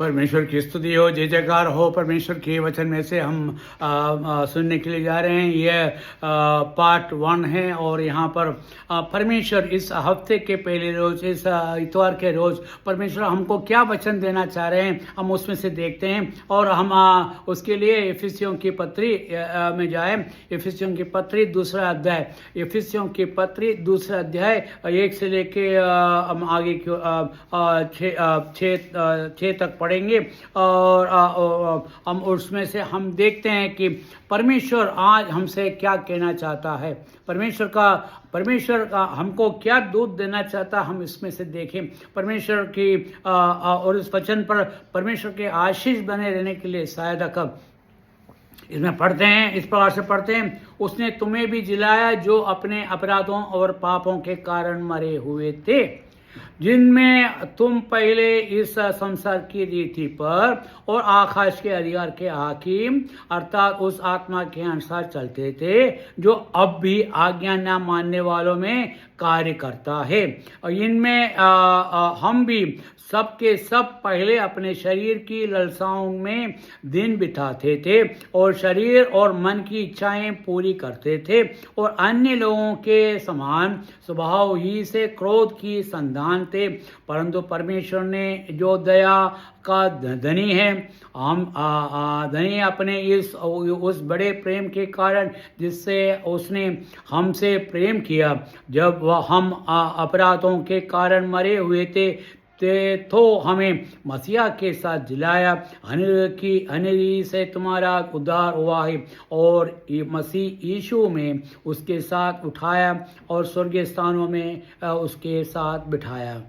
परमेश्वर की स्तुति हो, जय जयकार हो। परमेश्वर के वचन में से हम सुनने के लिए जा रहे हैं। यह पार्ट 1 है और यहाँ पर परमेश्वर इस हफ्ते के पहले रोज, इस इतवार के रोज परमेश्वर हमको क्या वचन देना चाह रहे हैं, हम उसमें से देखते हैं। और हम उसके लिए इफिसियों की पत्री में जाएं। इफिसियों की पत्री दूसरा अध्याय, इफिसियों की पत्री दूसरा अध्याय 1 से लेके हम आगे 6 तक पढ़ेंगे। और हम उसमें से हम देखते हैं कि परमेश्वर आज हमसे क्या कहना चाहता है, परमेश्वर का हमको क्या दूध देना चाहता, हम इसमें से देखें। परमेश्वर की और इस वचन पर परमेश्वर के आशीष बने रहने के लिए सहायता इसमें पढ़ते हैं, इस प्रकार से पढ़ते हैं। उसने तुम्हें भी जिलाया जो अपने अपराधों और पापों के कारण मरे हुए थे, जिनमें तुम पहले इस संसार की रीति पर और आकाश के अधिकार के हाकिम अर्थात उस आत्मा के अनुसार चलते थे, जो अब भी आज्ञा न मानने वालों में कार्य करता है। और इनमें हम भी सब के सब पहले अपने शरीर की लालसाओं में दिन बिताते थे और शरीर और मन की इच्छाएं पूरी करते थे, और अन्य लोगों के समान स्वभाव ही से क्रोध की संतान थे। परंतु परमेश्वर ने जो दया का धनी है, हम धनी अपने उस बड़े प्रेम के कारण जिससे उसने हमसे प्रेम किया, जब वह हम अपराधों के कारण मरे हुए थे तो हमें मसीहा के साथ जिलाया। अनिरी से तुम्हारा उद्धार हुआ है, और मसीह यीशु में उसके साथ उठाया और स्वर्गीय स्थानों में उसके साथ बिठाया।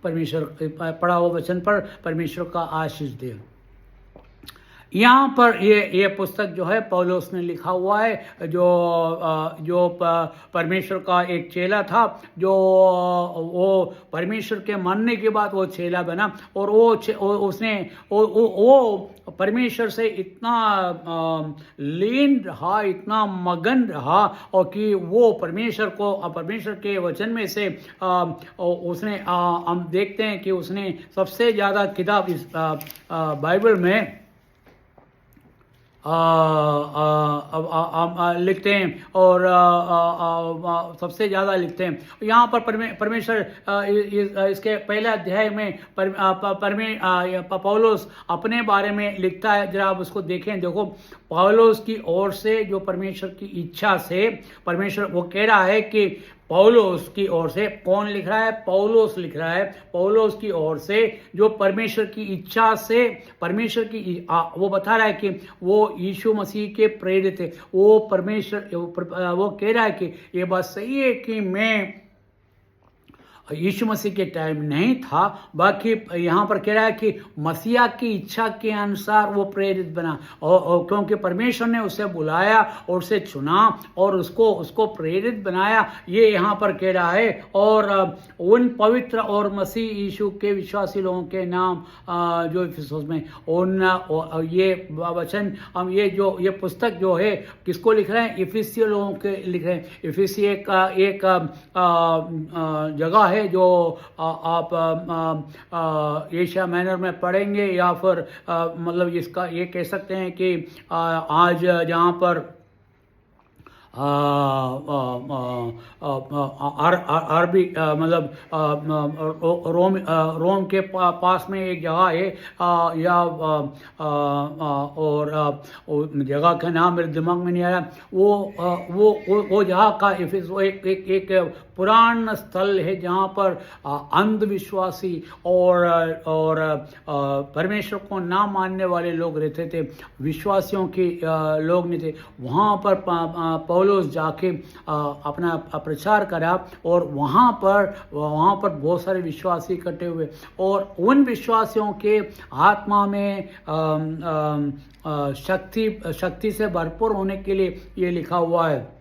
परमेश्वर पढ़ा हुआ वचन पर परमेश्वर का आशीष दे। यहाँ पर ये पुस्तक जो है पौलुस ने लिखा हुआ है, जो परमेश्वर का एक चेला था, जो वो परमेश्वर के मरने के बाद वो चेला बना, और वो परमेश्वर से इतना लीन रहा, इतना मगन रहा, और कि वो परमेश्वर के वचन में से उसने हम देखते हैं कि उसने सबसे ज़्यादा किताब इस बाइबल में लिखते हैं, और सबसे ज़्यादा लिखते हैं। यहाँ पर परमेश्वर इसके पहले अध्याय में पौलुस अपने बारे में लिखता है। जरा आप उसको देखें। देखो, पौलुस की ओर से जो परमेश्वर की इच्छा से परमेश्वर वो कह रहा है कि पौलुस की ओर से, कौन लिख रहा है? पौलुस लिख रहा है। पौलुस की ओर से जो परमेश्वर की इच्छा से वो बता रहा है कि वो यीशु मसीह के प्रेरित थे। वो परमेश्वर वो कह रहा है कि ये बात सही है कि मैं यीशु मसीह के टाइम नहीं था, बाकी यहाँ पर कह रहा है कि मसीहा की इच्छा के अनुसार वो प्रेरित बना, और क्योंकि परमेश्वर ने उसे बुलाया और उसे चुना और उसको प्रेरित बनाया, ये यहाँ पर कह रहा है। और उन पवित्र और मसीह यीशु के विश्वासी लोगों के नाम जो इफिसुस में ये वचन हम ये पुस्तक जो है किसको लिख रहे हैं? इफिसियों लोगों के लिख रहे हैं। इफिसी एक जगह है जो आप एशिया माइनर में पढ़ेंगे, या फिर मतलब इसका ये कह सकते हैं कि आज जहाँ पर अरबी मतलब रोम के पास में एक जगह है, और जगह का नाम मेरे दिमाग में नहीं आ रहा। वो जगह का एक पुरान स्थल है जहाँ पर अंधविश्वासी और परमेश्वर को ना मानने वाले लोग रहते थे, विश्वासियों के लोग नहीं थे। वहाँ पर पौलुस जाके अपना प्रचार करा, और वहाँ पर बहुत सारे विश्वासी इकट्ठे हुए, और उन विश्वासियों के आत्मा में शक्ति से भरपूर होने के लिए ये लिखा हुआ है।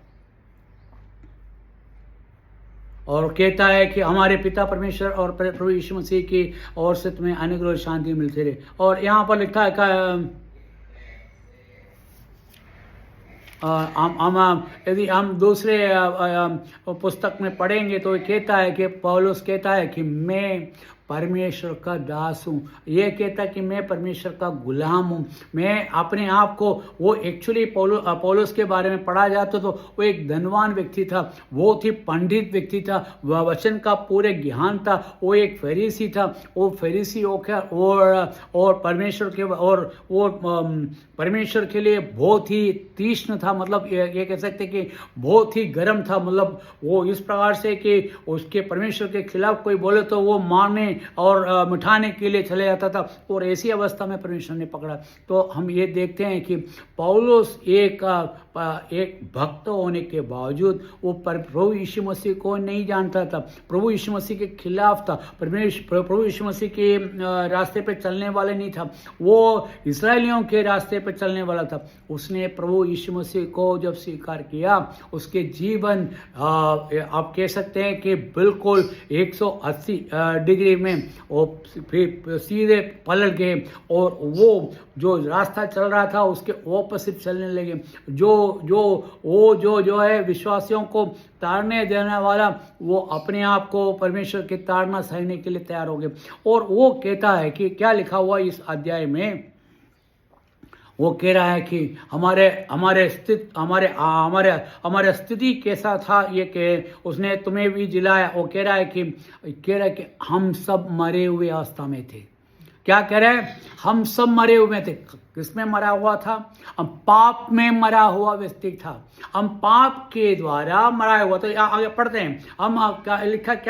और कहता है कि हमारे पिता परमेश्वर और प्रभु यीशु मसीह की ओर से तुम्हें अनुग्रह शांति मिलती रहे। और यहाँ पर लिखा है यदि हम दूसरे पुस्तक में पढ़ेंगे तो कहता है कि पौलुस कहता है कि मैं परमेश्वर का दास हूँ। ये कहता कि मैं परमेश्वर का गुलाम हूँ। मैं अपने आप को, वो एक्चुअली पौलुस के बारे में पढ़ा जाता तो वो एक धनवान व्यक्ति था, वो थी पंडित व्यक्ति था, वह वचन का पूरे ज्ञान था, वो एक फरीसी था। वो फरीसी होकर और परमेश्वर के और वो परमेश्वर के लिए बहुत ही तीक्ष्ण था, मतलब ये कह सकते कि बहुत ही गर्म था। मतलब वो इस प्रकार से कि उसके परमेश्वर के खिलाफ कोई बोले तो वो मारने और मिठाने के लिए चले जाता था। और ऐसी अवस्था में परमेश्वर ने पकड़ा। तो हम ये देखते हैं कि पौलुस एक भक्त होने के बावजूद वो प्रभु यीशु मसीह को नहीं जानता था, प्रभु यीशु मसीह के खिलाफ था, प्रभु यीशु मसीह के रास्ते पे चलने वाले नहीं था, वो इसराइलियों के रास्ते पे चलने वाला था। उसने प्रभु यीशु मसीह को जब स्वीकार किया, उसके जीवन आप कह सकते हैं कि बिल्कुल 180 डिग्री में वो फिर सीधे पलट गए और वो जो रास्ता चल रहा था उसके ऑपोजिट चलने लगे। जो है विश्वासियों को ताड़ने देने वाला, वो अपने आप को परमेश्वर के ताड़ना सहने के लिए तैयार हो गए। और वो कहता है कि क्या लिखा हुआ इस अध्याय में, वो कह रहा है कि हमारे स्थिति कैसा था, ये कि उसने तुम्हें भी जिलाया। वो कह रहा है कि हम सब मरे हुए अवस्था में थे। क्या कह रहे हैं? हम सब मरे हुए थे। किसमें मरा हुआ था? हम पाप में मरा हुआ व्यक्ति था। हम पाप के द्वारा मरा हुआ था। आगे पढ़ते हैं, हम क्या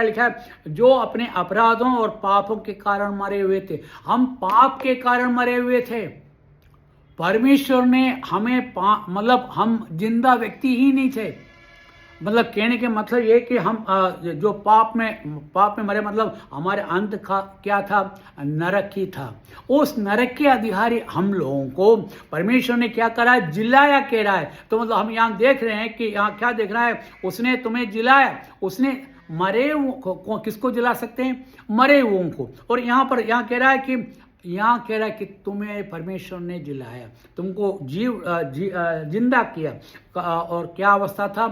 लिखा है? जो अपने अपराधों और पापों के कारण मरे हुए थे। हम पाप के कारण मरे हुए थे। परमेश्वर ने हमें मतलब हम जिंदा व्यक्ति ही नहीं थे। मतलब कहने के मतलब ये कि हम जो पाप में मरे, मतलब हमारे अंत का क्या था? नरक ही था। उस नरक के अधिकारी हम लोगों को परमेश्वर ने क्या करा? जिलाया कह रहा है। तो मतलब हम यहाँ देख रहे हैं कि यहाँ क्या देख रहा है? उसने तुम्हें जिलाया। उसने मरे को किसको जिला सकते हैं? मरे हुओं को। और यहाँ कह रहा है कि तुम्हें परमेश्वर ने जिलाया, तुमको जिंदा किया। और क्या अवस्था था?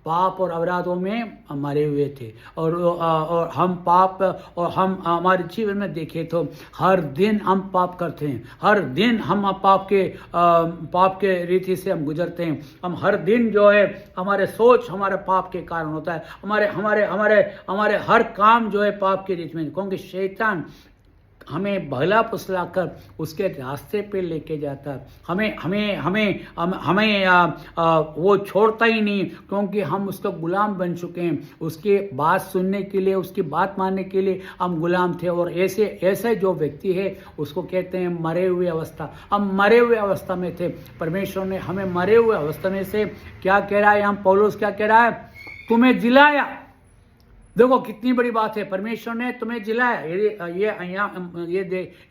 पाप और अपराधों में मरे हुए थे। और हम पाप, और हम हमारे जीवन में देखें तो हर दिन हम पाप करते हैं। हर दिन हम पाप के रीति से हम गुजरते हैं। हम हर दिन जो है हमारे सोच हमारे पाप के कारण होता है। हमारे हर काम जो है पाप के रीति में, क्योंकि शैतान हमें भला फुसला कर उसके रास्ते पे लेके जाता है। हमें वो छोड़ता ही नहीं, क्योंकि हम उसका गुलाम बन चुके हैं। उसकी बात सुनने के लिए, उसकी बात मानने के लिए हम गुलाम थे। और ऐसे जो व्यक्ति है उसको कहते हैं मरे हुए अवस्था। हम मरे हुए अवस्था में थे। परमेश्वर ने हमें मरे हुए अवस्था में से क्या कह रहा है? हम पौलुस क्या कह रहा है? तुम्हें जिलाया। देखो कितनी बड़ी बात है, परमेश्वर ने तुम्हें जिलाया। ये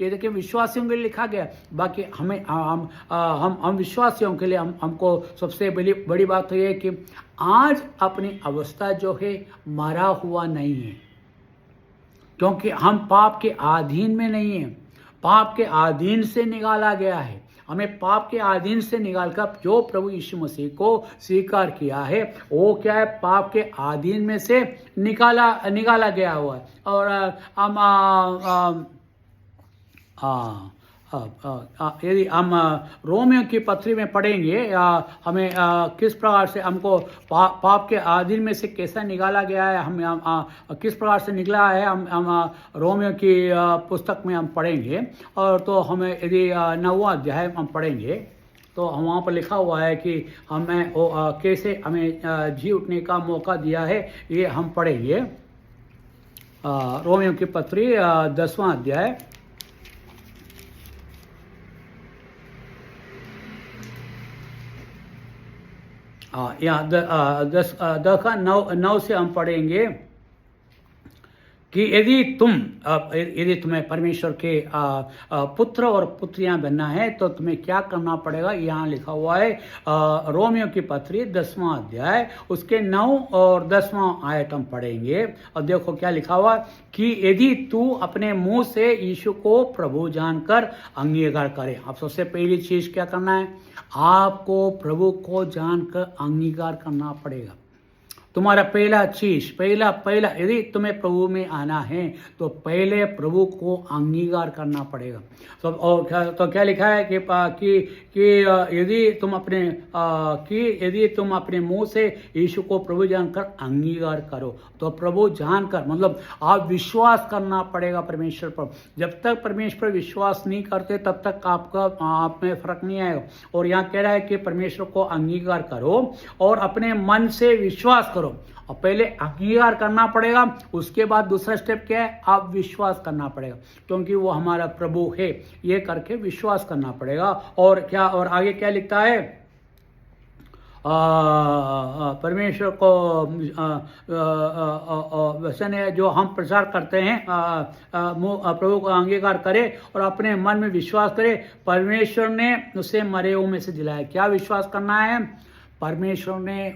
देखिए विश्वासियों के लिए लिखा गया। बाकी हम विश्वासियों के लिए हमको सबसे बड़ी बात तो ये है कि आज अपनी अवस्था जो है मरा हुआ नहीं है, क्योंकि हम पाप के अधीन में नहीं है। पाप के अधीन से निकाला गया है। हमें पाप के अधीन से निकालकर जो प्रभु यीशु मसीह को स्वीकार किया है, वो क्या है? पाप के अधीन में से निकाला गया हुआ है। और यदि हम रोमियो की पत्री में पढ़ेंगे, हमें किस प्रकार से हमको पाप के अधीन में से कैसा निकाला गया है, हम किस प्रकार से निकला है, हम रोमियो की पुस्तक में हम पढ़ेंगे। और तो हमें यदि 9वां अध्याय हम पढ़ेंगे तो वहाँ पर लिखा हुआ है कि हमें कैसे हमें जी उठने का मौका दिया है, ये हम पढ़ेंगे। रोमियो की पत्री 10वां अध्याय यहाँ 9 से हम पढ़ेंगे कि यदि तुम्हें परमेश्वर के पुत्र और पुत्रियां बनना है तो तुम्हें क्या करना पड़ेगा। यहाँ लिखा हुआ है रोमियो की पत्री 10वां अध्याय उसके 9 और 10वां आयत हम पढ़ेंगे। और देखो क्या लिखा हुआ कि यदि तू अपने मुंह से यीशु को प्रभु जानकर अंगीकार करे। अब सबसे पहली चीज क्या करना है? आपको प्रभु को जानकर अंगीकार करना पड़ेगा। तुम्हारा पहला चीज पहला पहला यदि तुम्हें प्रभु में आना है तो पहले प्रभु को अंगीकार करना पड़ेगा। तो और क्या लिखा है कि यदि तुम अपने मुंह से यीशु को प्रभु जानकर अंगीकार करो, तो प्रभु जानकर मतलब आप विश्वास करना पड़ेगा परमेश्वर पर। जब तक परमेश्वर पर विश्वास नहीं करते तब तक आपका आप में फर्क नहीं आएगा। और यहाँ कह रहा है कि परमेश्वर को अंगीकार करो और अपने मन से विश्वास करो। और पहले अंगीकार करना पड़ेगा, उसके बाद दूसरा स्टेप क्या है, आप विश्वास करना पड़ेगा, क्योंकि वो हमारा प्रभु है, ये करके विश्वास करना पड़ेगा। और क्या, और आगे क्या लिखता है, परमेश्वर को वचन है जो हम प्रचार करते हैं, प्रभु को अंगीकार करे और अपने मन में विश्वास करे, परमेश्वर ने उसे मरे हुए में से जिलाया। क्या विश्वास करना है, परमेश्वर ने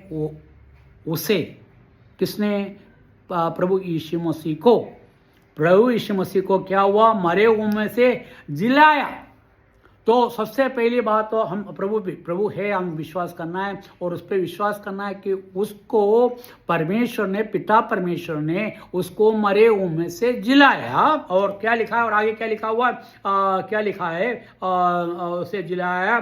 उसे, किसने, प्रभु यीशु मसीह को, प्रभु यीशु मसीह को क्या हुआ, मरे हुए में से जिलाया। तो सबसे पहली बात तो हम प्रभु है, हम विश्वास करना है और उस पर विश्वास करना है कि उसको परमेश्वर ने, पिता परमेश्वर ने उसको मरे हुए में से जिलाया। और क्या लिखा है, और आगे क्या लिखा हुआ, क्या लिखा है, उसे जिलाया,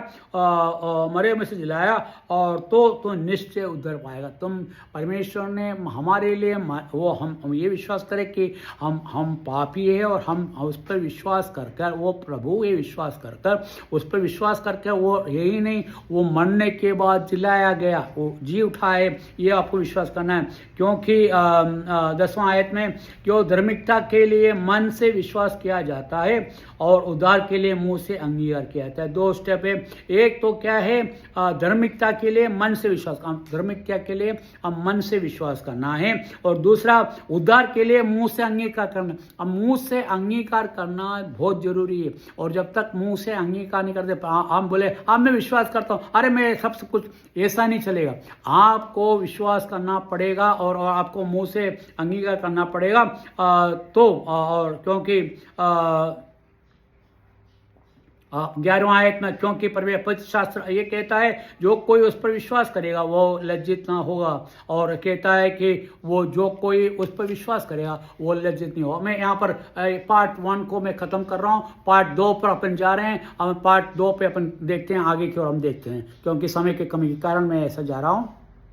मरे हुए में से जिलाया, और तो निश्चय उद्धार पाएगा। तुम परमेश्वर ने हमारे लिए वो हम ये विश्वास करें कि हम पापी है और हम उस पर विश्वास कर वो प्रभु ये विश्वास कर उस पर विश्वास करके, वो यही नहीं, वो मरने के बाद जिलाया गया, वो जी उठा है, ये आपको विश्वास करना है। क्योंकि 10वां आयत में, क्यों धार्मिकता के लिए मन से विश्वास किया जाता है और उद्धार के लिए मुंह से अंगीकार किया जाता है। 2 स्टेप है, एक तो क्या है, धार्मिकता के लिए मन से विश्वास, धार्मिकता के लिए मन से विश्वास करना है, और दूसरा उद्धार के लिए मुंह से अंगीकार करना। अब मुंह से अंगीकार करना बहुत जरूरी है, और जब तक मुंह से अंगीकार नहीं करते, हम बोले आप मैं विश्वास करता हूँ, अरे मैं सब कुछ, ऐसा नहीं चलेगा। आपको विश्वास करना पड़ेगा और आपको मुंह से अंगीकार करना पड़ेगा। और क्योंकि 11वां आयत में, क्योंकि पवित्र शास्त्र ये कहता है जो कोई उस पर विश्वास करेगा वो लज्जित ना होगा, और कहता है कि वो जो कोई उस पर विश्वास करेगा वो लज्जित नहीं होगा। मैं यहाँ पर पार्ट 1 को मैं ख़त्म कर रहा हूँ, पार्ट 2 पर अपन जा रहे हैं। हम पार्ट 2 पे अपन देखते हैं, आगे की ओर हम देखते हैं, क्योंकि समय की कमी के कारण मैं ऐसा जा रहा हूँ।